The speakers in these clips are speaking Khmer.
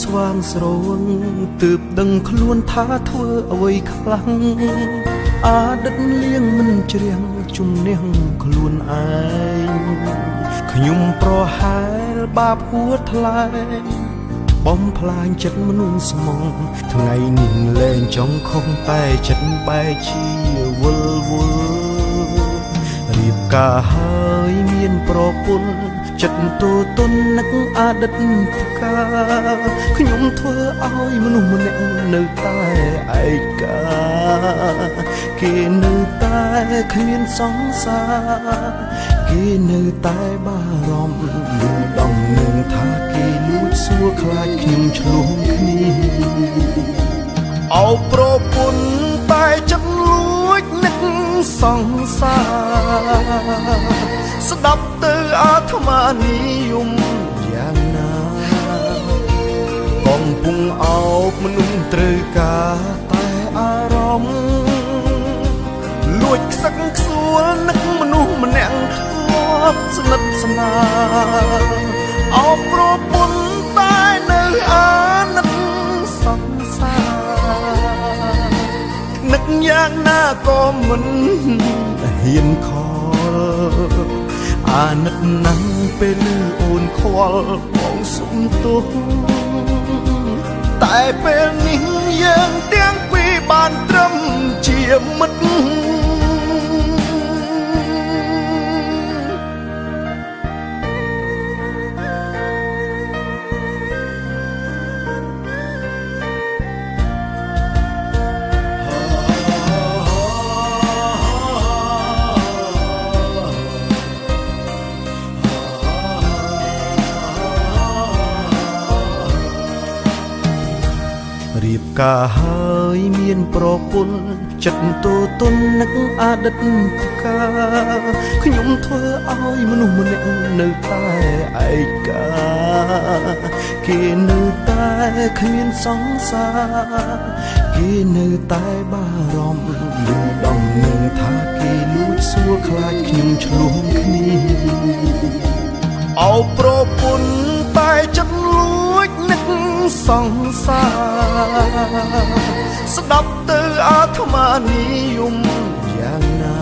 ស្វាងស្រងទើបដឹងខ្លួនថាធ្វើអ្វីខ្លាំងអតីតលៀងមិនជ្រាំងជំនះខ្លួនឯងខ្ញុំប្រហែលបាបហួថ្លែងបំផ្លាញចិត្តមនុស្សស្មងថ្ងៃនេះលែងចង់ខំតែចិត្តបែកជាវល់រៀបការហើយមានប្រពន្ធចិត្តទូទុននឹកអតីតកាខ្ញុំធ្វើឲ្យមនុស្សម្នាក់នៅតែឯកាគេនៅតែគ្មានសង្សារគេនៅតែបារម្ភលឺដំណឹងថាគេលួចសួរខ្លាចខ្ញុំឆ្លងគ្នាអោប្រពន្ធតែចិត្តលួចនឹកសង្សារស្ដាប់ទៅអាត្មានិយមយ៉ាងណាកំពុងអោបមនុស្សត្រូវការតែអារម្មណ៍លួចខ្សឹកខ្សួលនឹកមនុស្សម្នាក់ធ្លាប់ស្និទ្ធស្នាលអោបប្រពន្ធតែនៅអាណិតសង្សារនឹកយ៉ាងណាក៏មិនហ៊ានខលអាណិតណាស់ពេលឮអូនខ្វល់បងសុំទោសតែពេលនេះយើងទាំងពីរបានត្រឹមជាមិត្តរៀបការហើយមានប្រពន្ធចិត្តទូទុននឹកអតីតកាខ្ញុំធ្វើឲ្យមនុស្សម្នាក់នៅតែឯកាគេនៅតែគ្មានសង្សារគេនៅតែបារម្ភលឺដំណឹងថាគេលួចសួរខ្លាចខ្ញុំឆ្លងគ្នាអោប្រពន្ធតែចិត្តលួចនឹកសង្សារស្ដាប់ទៅអាត្មានិយមយ៉ាងណា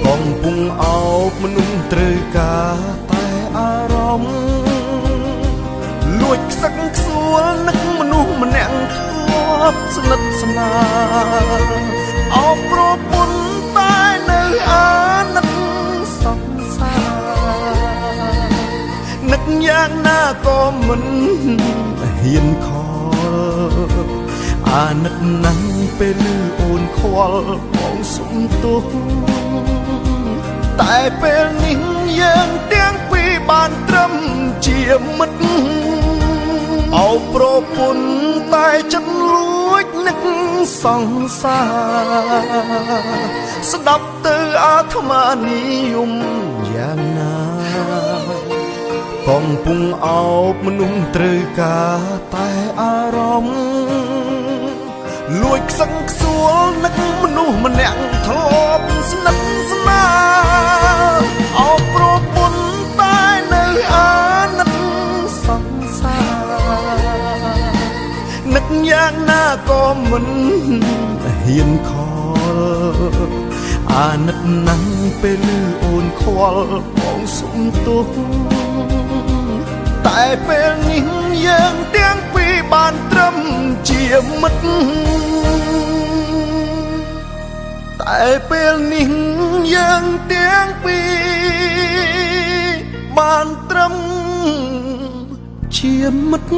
កំពុងអោបមនុស្សត្រូវការតែអារម្មណ៍លួចខ្សឹកខ្សួលនឹកមនុស្សម្នាក់ធ្លាប់ស្និទ្ធស្នាលអោបប្រពន្ធតែនៅអាណិតសង្សារនឹកយ៉ាងណាក៏មិនហ៊ានខលអាណិតណាស់ពេលឮអូនខ្វល់បងសុំទោសតែពេលនេះយើងទាំងពីរបានត្រឹមជាមិត្តអោប្រពន្ធតែចិត្តលួចនឹកសង្សារស្ដាប់ទៅអាត្មានិយមយ៉ាងណាកំពុងអោបមនុស្សត្រូវការតែអារម្មណ៍លួចខ្សឹងខ្សួលនឹកមនុស្សម្នាក់ធ្លាប់ស្និទ្ធស្នាលអោបប្រពន្ធតែនៅអាណិតសង្សារនឹកយ៉ាងណាក៏មិនហ៊ានខលអាណិតណាស់ពេលឮអូនខ្វល់បងសុំទោសតែពេលនេះយើងទាំងពីរបានត្រឹមជាមិត្តតែពេលនេះយើងទាំងពីរបានត្រឹមជាមិត្ត